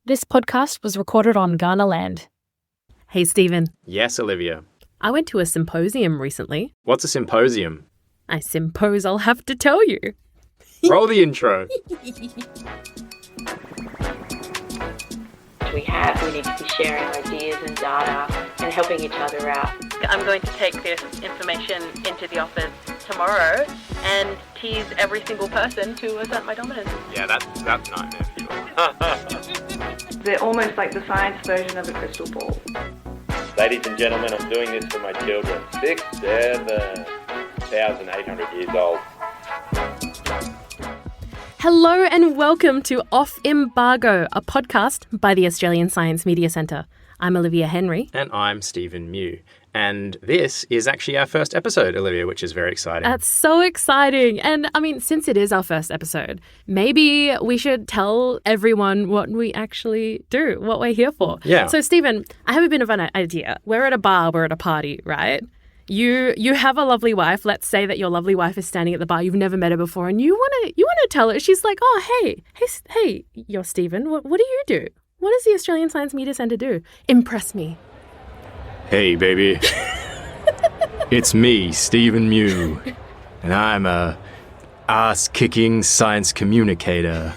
This podcast was recorded on Ghana land. Hey, Stephen. Yes, Olivia. I went to a symposium recently. What's a symposium? I suppose I'll have to tell you. Roll the intro. We need to be sharing ideas and data and helping each other out. I'm going to take this information into the office tomorrow and tease every single person to assert my dominance. Yeah, that's nightmare fuel. They're almost like the science version of a crystal ball. Ladies and gentlemen, I'm doing this for my children. 7,800 years old. Hello and welcome to Off Embargo, a podcast by the Australian Science Media Centre. I'm Olivia Henry. And I'm Stephen Mew. And this is actually our first episode, Olivia, which is very exciting. That's so exciting. And I mean, since it is our first episode, maybe we should tell everyone what we actually do, what we're here for. Yeah. So, Stephen, I have a bit of an idea. We're at a bar, we're at a party, right? You have a lovely wife. Let's say that your lovely wife is standing at the bar. You've never met her before, and you want to tell her. She's like, "Oh, hey, you're Stephen. What do you do? What does the Australian Science Media Centre do? Impress me." Hey, baby. It's me, Stephen Mew. And I'm a ass-kicking science communicator.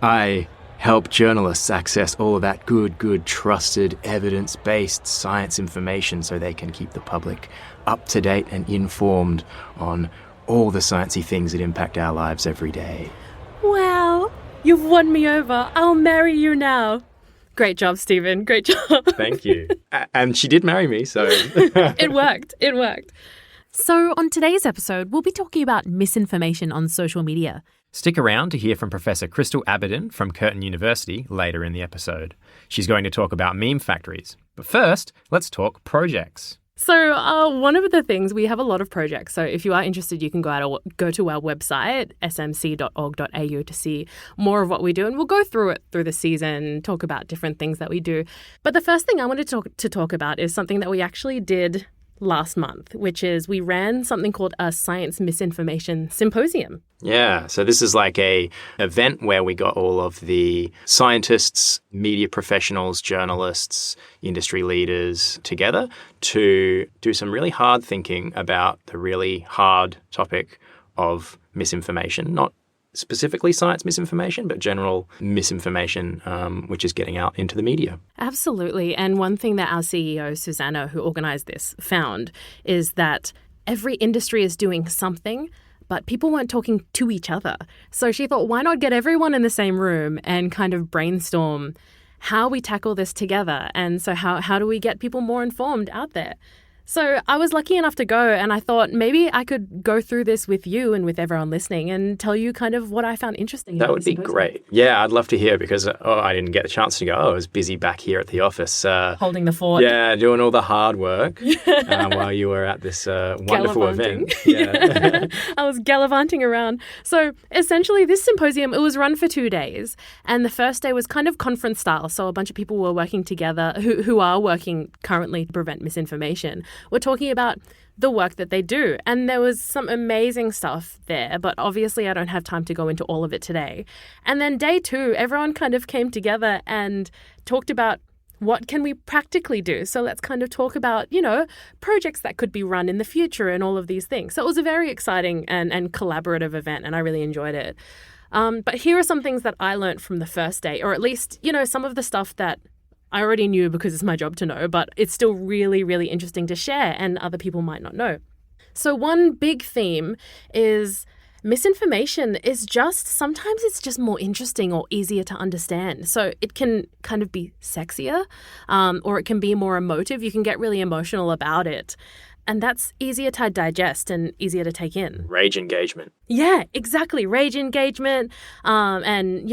I help journalists access all of that good, trusted, evidence-based science information so they can keep the public up-to-date and informed on all the sciencey things that impact our lives every day. Wow, you've won me over. I'll marry you now. Great job, Stephen. Great job. Thank you. And she did marry me, so... It worked. So on today's episode, we'll be talking about misinformation on social media. Stick around to hear from Professor Crystal Abidin from Curtin University later in the episode. She's going to talk about meme factories. But first, let's talk projects. So one of the things, we have a lot of projects. So if you are interested, you can go to our website, smc.org.au, to see more of what we do. And we'll go through it through the season, talk about different things that we do. But the first thing I wanted to talk about is something that we actually did last month, which is we ran something called a Science Misinformation Symposium. Yeah, so this is like a event where we got all of the scientists, media professionals, journalists, industry leaders together to do some really hard thinking about the really hard topic of misinformation, not specifically science misinformation, but general misinformation, which is getting out into the media. Absolutely. And one thing that our CEO, Susanna, who organised this, found is that every industry is doing something, but people weren't talking to each other. So she thought, why not get everyone in the same room and kind of brainstorm how we tackle this together? And so how do we get people more informed out there? So I was lucky enough to go, and I thought maybe I could go through this with you and with everyone listening and tell you kind of what I found interesting. That would be great. Yeah, I'd love to hear because I didn't get a chance to go. I was busy back here at the office. Holding the fort. Yeah, doing all the hard work while you were at this wonderful event. Yeah. I was gallivanting around. So essentially this symposium, it was run for 2 days, and the first day was kind of conference style. So a bunch of people were working together who are working currently to prevent misinformation. We're talking about the work that they do. And there was some amazing stuff there, but obviously I don't have time to go into all of it today. And then day 2, everyone kind of came together and talked about what can we practically do. So let's kind of talk about, projects that could be run in the future and all of these things. So it was a very exciting and collaborative event, and I really enjoyed it. But here are some things that I learned from the first day, or at least, some of the stuff that I already knew because it's my job to know, but it's still really, really interesting to share and other people might not know. So one big theme is misinformation is sometimes it's just more interesting or easier to understand. So it can kind of be sexier, or it can be more emotive. You can get really emotional about it. And that's easier to digest and easier to take in. Rage engagement. Yeah, exactly. Rage engagement, and,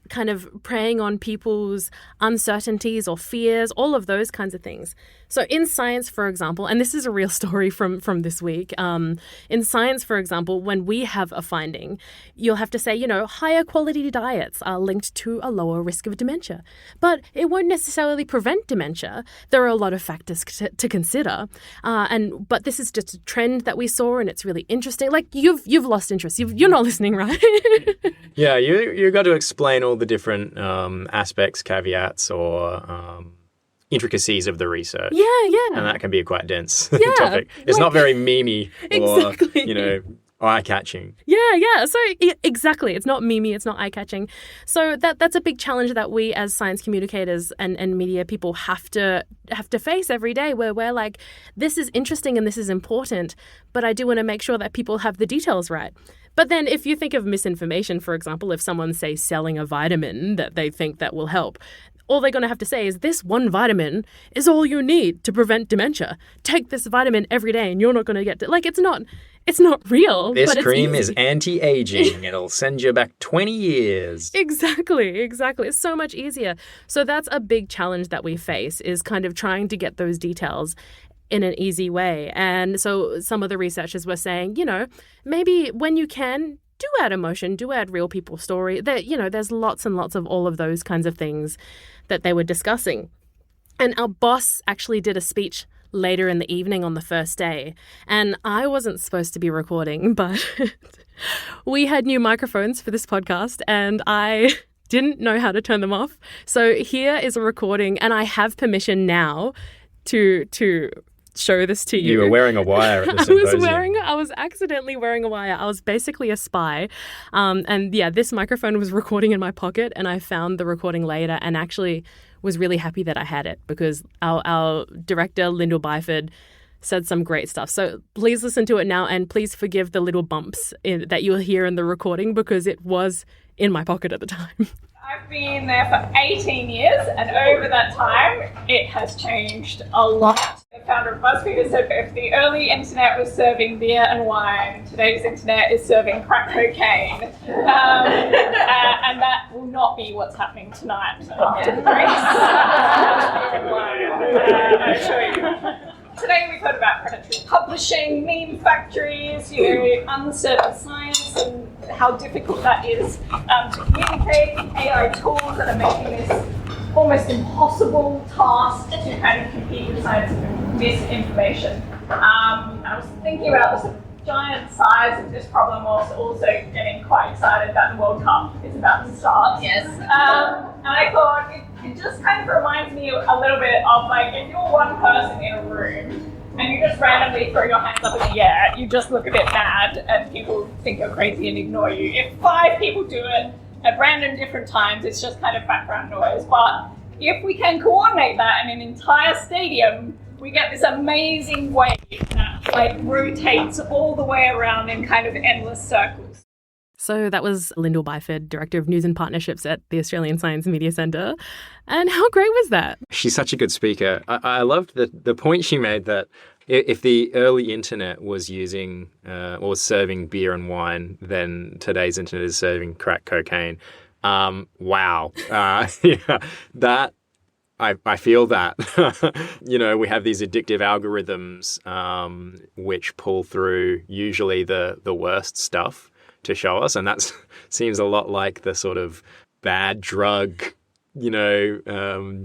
kind of preying on people's uncertainties or fears, all of those kinds of things. So in science, for example, and this is a real story from this week, in science, for example, when we have a finding, you'll have to say, higher quality diets are linked to a lower risk of dementia. But it won't necessarily prevent dementia. There are a lot of factors to consider. But this is just a trend that we saw, and it's really interesting. Like, you've lost interest. You're not listening, right? Yeah, you got to explain all all the different aspects, caveats, or intricacies of the research. Yeah. And that can be a quite dense Yeah, topic. It's not very memey or, Exactly. eye-catching. Yeah. So exactly, it's not memey, it's not eye-catching. So that's a big challenge that we as science communicators and media people have to face every day, where we're like, this is interesting and this is important, but I do want to make sure that people have the details right. But then if you think of misinformation, for example, if someone's, say, selling a vitamin that they think that will help, all they're going to have to say is, this one vitamin is all you need to prevent dementia. Take this vitamin every day and you're not going to get... it's not real. This but it's cream is easy. anti-aging. It'll send you back 20 years. Exactly. It's so much easier. So that's a big challenge that we face, is kind of trying to get those details in an easy way. And so some of the researchers were saying, maybe when you can, do add emotion, do add real people's story. There's lots and lots of all of those kinds of things that they were discussing. And our boss actually did a speech later in the evening on the first day. And I wasn't supposed to be recording, but we had new microphones for this podcast and I didn't know how to turn them off. So here is a recording, and I have permission now to show this to you. You were wearing a wire at the symposium. I was accidentally wearing a wire. I was basically a spy. This microphone was recording in my pocket, and I found the recording later and actually was really happy that I had it, because our director, Lyndall Byford, said some great stuff. So please listen to it now, and please forgive the little bumps that you'll hear in the recording, because it was in my pocket at the time. I've been there for 18 years, and over that time, it has changed a lot. The founder of BuzzFeed said if the early internet was serving beer and wine, today's internet is serving crack cocaine. And that will not be what's happening tonight after the break. I assure you. Today we've heard about predatory publishing, meme factories, uncertain science, and how difficult that is to communicate, AI tools that are making this almost impossible task to kind of compete with scientific misinformation. I was thinking about the giant size of this problem, whilst also getting quite excited that the World Cup is about to start. Yes. And I thought it just kind of reminds me a little bit of, like, if you're one person in a room and you just randomly throw your hands up in the air, you just look a bit mad and people think you're crazy and ignore you. If 5 people do it at random different times, it's just kind of background noise. But if we can coordinate that in an entire stadium, we get this amazing wave that rotates all the way around in kind of endless circles. So that was Lyndall Byford, Director of News and Partnerships at the Australian Science Media Centre. And how great was that? She's such a good speaker. I loved the point she made that if the early internet was using or serving beer and wine, then today's internet is serving crack cocaine. Wow. That I feel that. We have these addictive algorithms which pull through usually the worst stuff to show us, and that seems a lot like the sort of bad drug,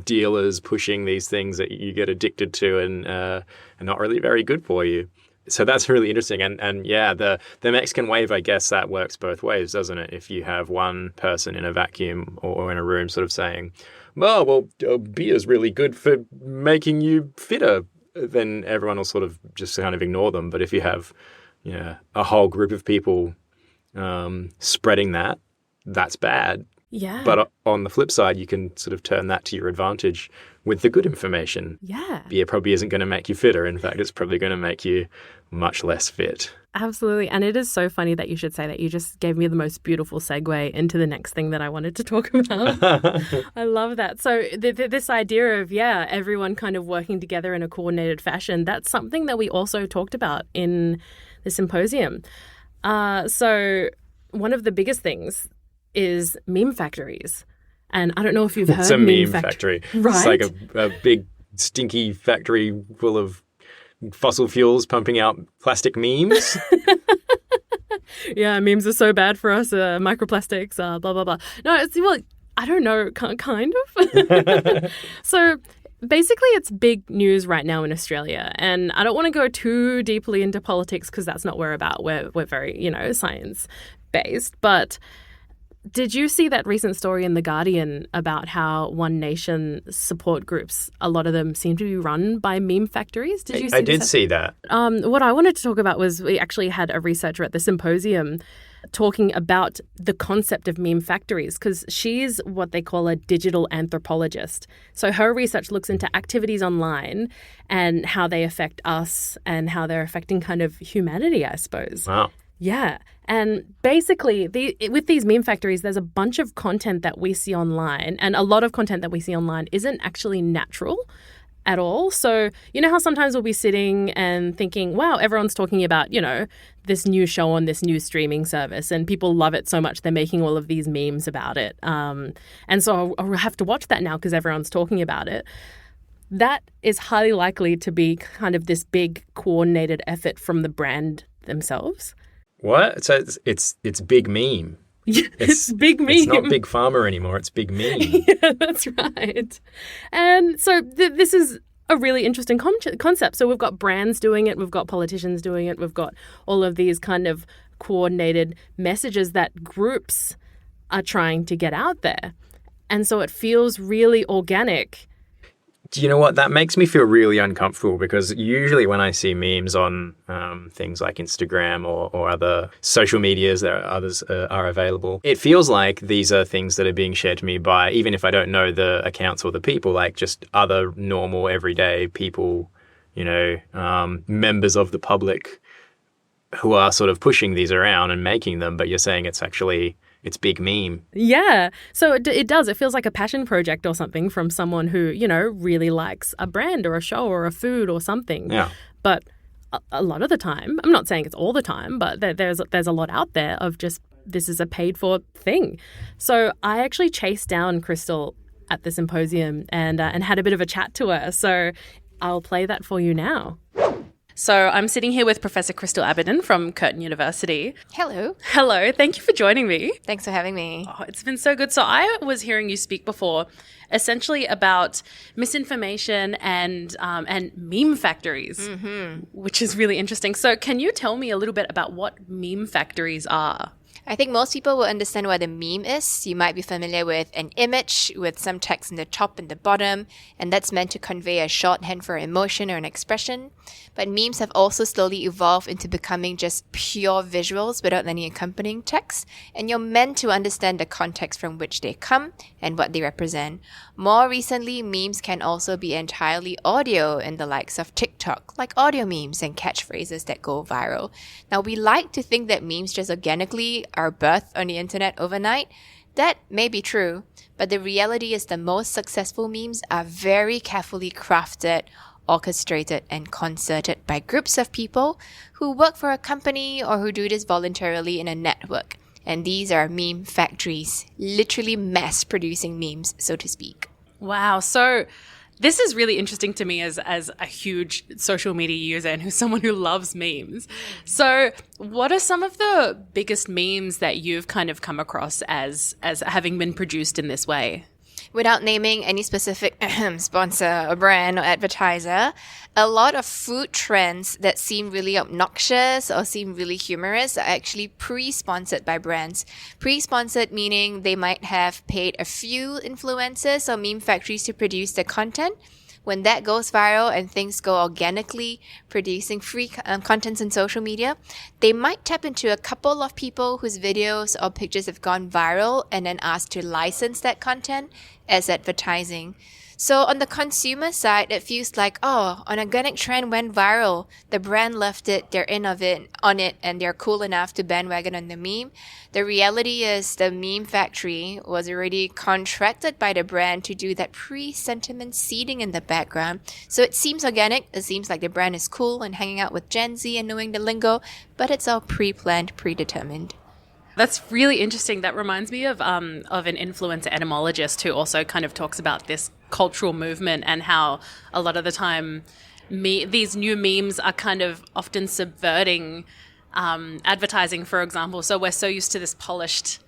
dealers pushing these things that you get addicted to and are not really very good for you. So that's really interesting. And the Mexican wave, I guess that works both ways, doesn't it? If you have one person in a vacuum or in a room sort of saying, well, beer's really good for making you fitter, then everyone will sort of just kind of ignore them. But if you have a whole group of people spreading that's bad. Yeah. But on the flip side, you can sort of turn that to your advantage with the good information. Yeah. Beer probably isn't going to make you fitter. In fact, it's probably going to make you much less fit. Absolutely. And it is so funny that you should say that. You just gave me the most beautiful segue into the next thing that I wanted to talk about. I love that. So this idea of, everyone kind of working together in a coordinated fashion, that's something that we also talked about in the symposium. So one of the biggest things is meme factories. And I don't know if you've heard it's a meme factory. Right? It's like a big stinky factory full of fossil fuels pumping out plastic memes. Yeah, memes are so bad for us. Microplastics, blah, blah, blah. No, I don't know, kind of. So basically, it's big news right now in Australia. And I don't want to go too deeply into politics because that's not what we're about. We're very, science-based. But Did you see that recent story in The Guardian about how One Nation support groups, a lot of them seem to be run by meme factories? Did you see I did see that. What I wanted to talk about was we actually had a researcher at the Symposium talking about the concept of meme factories, because she's what they call a digital anthropologist. So her research looks into activities online and how they affect us and how they're affecting kind of humanity, I suppose. Wow. Yeah. And basically, with these meme factories, there's a bunch of content that we see online, and a lot of content that we see online isn't actually natural at all. So, you know how sometimes we'll be sitting and thinking, wow, everyone's talking about, this new show on this new streaming service, and people love it so much they're making all of these memes about it. And so I'll have to watch that now because everyone's talking about it. That is highly likely to be kind of this big coordinated effort from the brand themselves. What? So it's big meme. It's big meme. It's not big pharma anymore. It's big meme. Yeah, that's right. And so this is a really interesting concept. So we've got brands doing it. We've got politicians doing it. We've got all of these kind of coordinated messages that groups are trying to get out there. And so it feels really organic. Do you know what? That makes me feel really uncomfortable, because usually when I see memes on things like Instagram or other social medias, there are others are available, it feels like these are things that are being shared to me by, even if I don't know the accounts or the people, like just other normal everyday people, members of the public who are sort of pushing these around and making them. But you're saying it's big meme. Yeah. So it does. It feels like a passion project or something from someone who, really likes a brand or a show or a food or something. Yeah. But a lot of the time, I'm not saying it's all the time, but there's a lot out there of just this is a paid for thing. So I actually chased down Crystal at the Symposium and had a bit of a chat to her. So I'll play that for you now. So I'm sitting here with Professor Crystal Abidin from Curtin University. Hello. Hello. Thank you for joining me. Thanks for having me. Oh, it's been so good. So I was hearing you speak before essentially about misinformation and meme factories, which is really interesting. So can you tell me a little bit about what meme factories are? I think most people will understand what a meme is. You might be familiar with an image with some text in the top and the bottom, and that's meant to convey a shorthand for emotion or an expression. But memes have also slowly evolved into becoming just pure visuals without any accompanying text, and you're meant to understand the context from which they come and what they represent. More recently, memes can also be entirely audio in the likes of TikTok, like audio memes and catchphrases that go viral. Now, we like to think that memes just organically are birthed on the internet overnight. That may be true, but the reality is the most successful memes are very carefully crafted, orchestrated, and concerted by groups of people who work for a company or who do this voluntarily in a network. And these are meme factories, literally mass producing memes, so to speak. Wow. So this is really interesting to me as a huge social media user and who's someone who loves memes. So what are some of the biggest memes that you've kind of come across as having been produced in this way? Without naming any specific sponsor or brand or advertiser, a lot of food trends that seem really obnoxious or seem really humorous are actually pre-sponsored by brands. Pre-sponsored meaning they might have paid a few influencers or meme factories to produce the content. When that goes viral and things go organically producing free contents on social media, they might tap into a couple of people whose videos or pictures have gone viral and then ask to license that content as advertising. So on the consumer side, it feels like, oh, an organic trend went viral. The brand loved it, they're in on it, and they're cool enough to bandwagon on the meme. The reality is the meme factory was already contracted by the brand to do that pre-sentiment seeding in the background. So it seems organic, it seems like the brand is cool and hanging out with Gen Z and knowing the lingo, but it's all pre-planned, predetermined. That's really interesting. That reminds me of an influencer etymologist who also kind of talks about this cultural movement and how a lot of the time these new memes are kind of often subverting advertising, for example. So we're so used to this polished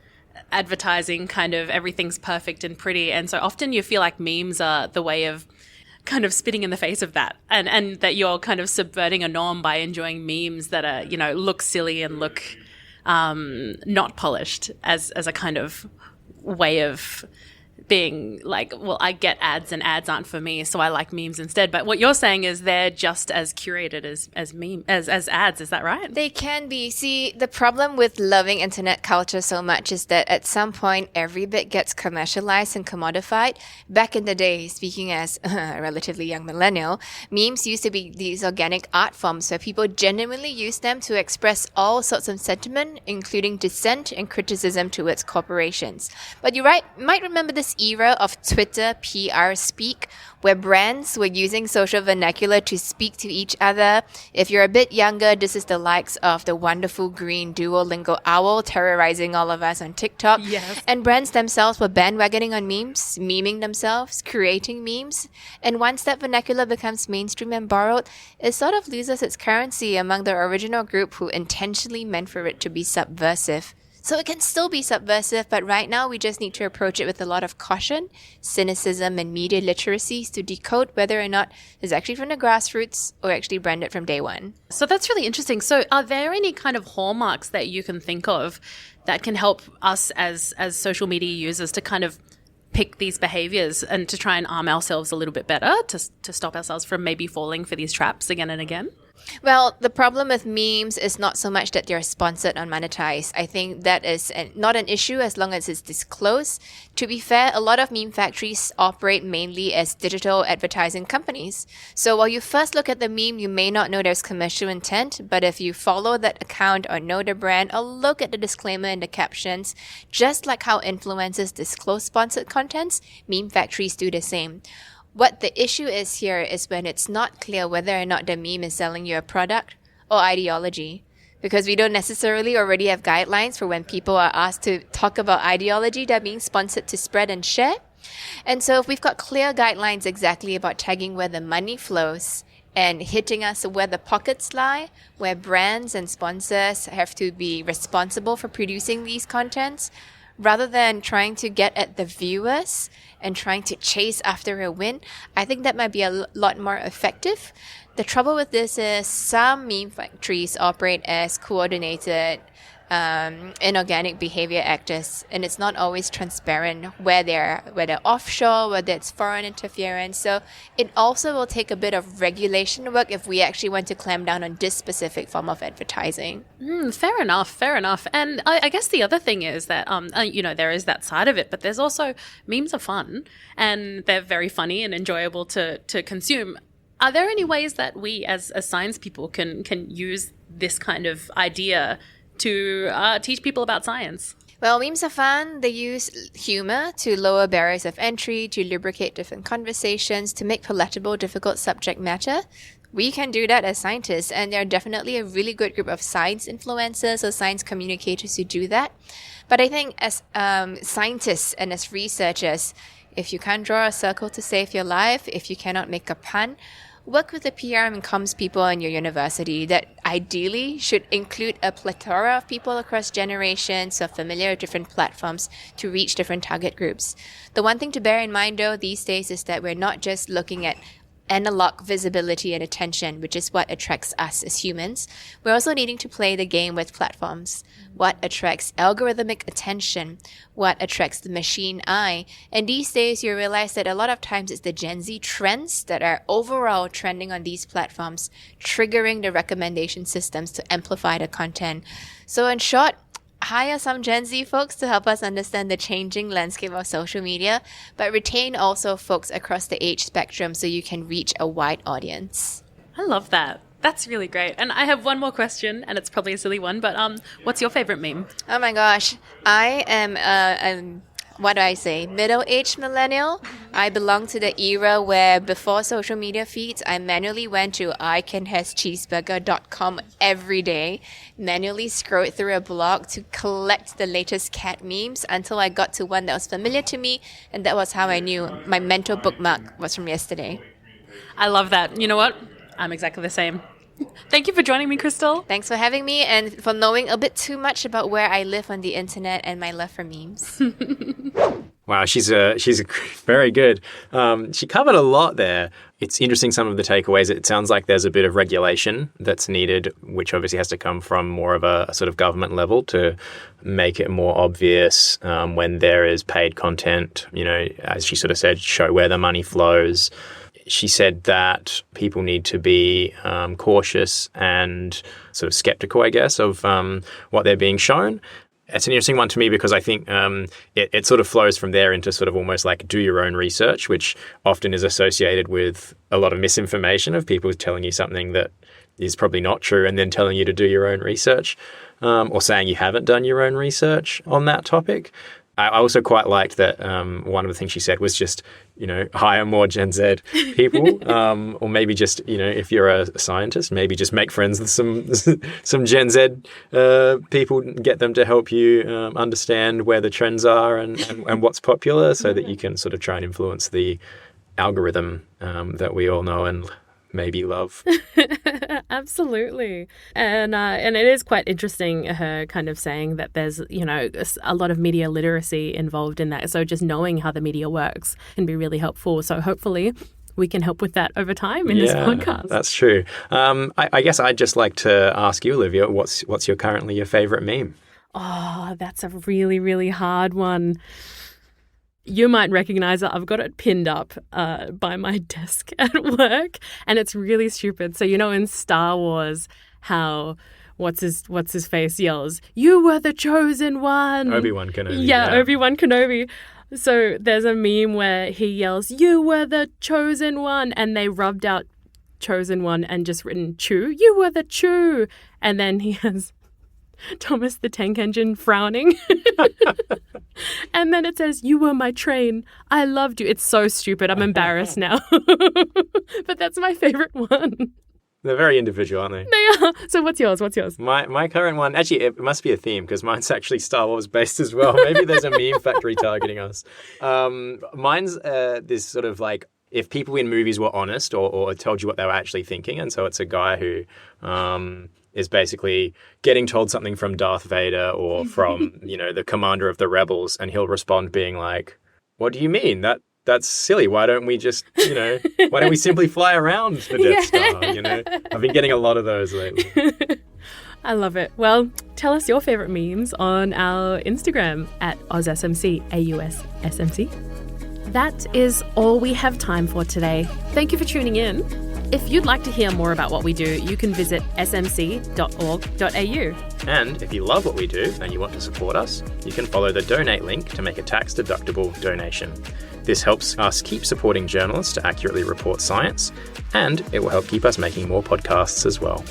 advertising, kind of everything's perfect and pretty. And so often you feel like memes are the way of kind of spitting in the face of that, and that you're kind of subverting a norm by enjoying memes that are, look silly and look not polished as a kind of way of being like, well, I get ads and ads aren't for me, so I like memes instead. But what you're saying is they're just as curated as ads. Is that right? They can be. See, the problem with loving internet culture so much is that at some point, every bit gets commercialized and commodified. Back in the day, speaking as a relatively young millennial, memes used to be these organic art forms where people genuinely used them to express all sorts of sentiment, including dissent and criticism towards corporations. But you might remember this era of Twitter PR speak, where brands were using social vernacular to speak to each other. If you're a bit younger, this is the likes of the wonderful green Duolingo owl terrorizing all of us on TikTok. Yes. And brands themselves were bandwagoning on memes, memeing themselves, creating memes. And once that vernacular becomes mainstream and borrowed, it sort of loses its currency among the original group who intentionally meant for it to be subversive. So it can still be subversive, but right now we just need to approach it with a lot of caution, cynicism, and media literacies to decode whether or not it's actually from the grassroots or actually branded from day one. So that's really interesting. So are there any kind of hallmarks that you can think of that can help us as social media users to kind of pick these behaviors and to try and arm ourselves a little bit better to stop ourselves from maybe falling for these traps again and again? Well, the problem with memes is not so much that they're sponsored or monetized. I think that is not an issue as long as it's disclosed. To be fair, a lot of meme factories operate mainly as digital advertising companies. So while you first look at the meme, you may not know there's commercial intent, but if you follow that account or know the brand or look at the disclaimer in the captions, just like how influencers disclose sponsored contents, meme factories do the same. What the issue is here is when it's not clear whether or not the meme is selling you a product or ideology. Because we don't necessarily already have guidelines for when people are asked to talk about ideology they're being sponsored to spread and share. And so if we've got clear guidelines exactly about tagging where the money flows and hitting us where the pockets lie, where brands and sponsors have to be responsible for producing these contents, rather than trying to get at the viewers and trying to chase after a win, I think that might be a lot more effective. The trouble with this is some meme factories operate as coordinated inorganic behavior actors, and it's not always transparent whether offshore, whether it's foreign interference. So it also will take a bit of regulation work if we actually want to clamp down on this specific form of advertising. Fair enough. And I guess the other thing is that, there is that side of it, but there's also memes are fun and they're very funny and enjoyable to consume. Are there any ways that we as science people can use this kind of idea to teach people about science? Well, memes are fun. They use humor to lower barriers of entry, to lubricate different conversations, to make palatable difficult subject matter. We can do that as scientists, and there are definitely a really good group of science influencers or science communicators who do that. But I think as scientists and as researchers, if you can't draw a circle to save your life, if you cannot make a pun, work with the PR and comms people in your university that ideally should include a plethora of people across generations or familiar with different platforms to reach different target groups. The one thing to bear in mind, though, these days is that we're not just looking at analog visibility and attention, which is what attracts us as humans. We're also needing to play the game with platforms. What attracts algorithmic attention? What attracts the machine eye? And these days, you realize that a lot of times it's the Gen Z trends that are overall trending on these platforms, triggering the recommendation systems to amplify the content. So in short, hire some Gen Z folks to help us understand the changing landscape of social media, but retain also folks across the age spectrum so you can reach a wide audience. I love that. That's really great. And I have one more question, and it's probably a silly one, but what's your favorite meme? Oh my gosh. I am what do I say, middle-aged millennial. I belong to the era where before social media feeds, I manually went to icanhascheeseburger.com every day, manually scrolled through a blog to collect the latest cat memes until I got to one that was familiar to me, and that was how I knew my mental bookmark was from yesterday. I love that. You know what? I'm exactly the same. Thank you for joining me, Crystal. Thanks for having me and for knowing a bit too much about where I live on the internet and my love for memes. Wow, she's very good. She covered a lot there. It's interesting, some of the takeaways. It sounds like there's a bit of regulation that's needed, which obviously has to come from more of a sort of government level to make it more obvious when there is paid content, as she sort of said, show where the money flows. She said that people need to be cautious and sort of skeptical, I guess, of what they're being shown. It's an interesting one to me because I think it sort of flows from there into sort of almost like do your own research, which often is associated with a lot of misinformation of people telling you something that is probably not true and then telling you to do your own research or saying you haven't done your own research on that topic. I also quite liked that one of the things she said was just, hire more Gen Z people or maybe just, if you're a scientist, maybe just make friends with some Gen Z people, get them to help you understand where the trends are and what's popular so that you can sort of try and influence the algorithm that we all know and maybe love. Absolutely. And it is quite interesting, her kind of saying that there's, a lot of media literacy involved in that. So just knowing how the media works can be really helpful. So hopefully we can help with that over time in this podcast. That's true. I guess I'd just like to ask you, Olivia, what's currently your favorite meme? Oh, that's a really, really hard one. You might recognize it. I've got it pinned up by my desk at work, and it's really stupid. So in Star Wars, how what's his face yells, "You were the chosen one." Obi-Wan Kenobi. Yeah, Obi-Wan Kenobi. So there's a meme where he yells, "You were the chosen one," and they rubbed out "chosen one" and just written "Chew." You were the Chew, and then he has Thomas the Tank Engine frowning. And then it says, "You were my train. I loved you." It's so stupid. I'm embarrassed now. But that's my favorite one. They're very individual, aren't they? They are. So what's yours? My current one, actually, it must be a theme because mine's actually Star Wars based as well. Maybe there's a meme factory targeting us. Mine's this sort of like, if people in movies were honest or told you what they were actually thinking. And so it's a guy who is basically getting told something from Darth Vader or from, the commander of the rebels, and he'll respond being like, "What do you mean? That's silly. Why don't we just, why don't we simply fly around the Death Star? I've been getting a lot of those lately. I love it. Well, tell us your favorite memes on our Instagram at AusSMC, AUSSMC. That is all we have time for today. Thank you for tuning in. If you'd like to hear more about what we do, you can visit smc.org.au. And if you love what we do and you want to support us, you can follow the donate link to make a tax-deductible donation. This helps us keep supporting journalists to accurately report science, and it will help keep us making more podcasts as well.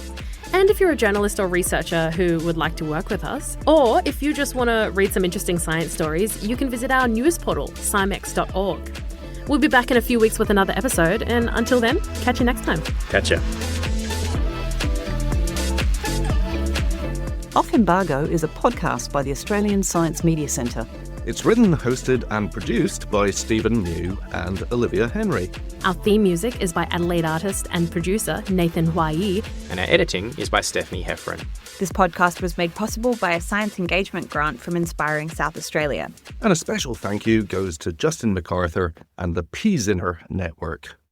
And if you're a journalist or researcher who would like to work with us, or if you just want to read some interesting science stories, you can visit our news portal, scimex.org. We'll be back in a few weeks with another episode, and until then, catch you next time. Catch ya. Off Embargo is a podcast by the Australian Science Media Centre. It's written, hosted and produced by Stephen Mew and Olivia Henry. Our theme music is by Adelaide artist and producer Nathan Huai. And our editing is by Stephanie Heffron. This podcast was made possible by a science engagement grant from Inspiring South Australia. And a special thank you goes to Justin MacArthur and the Peas in Her Network.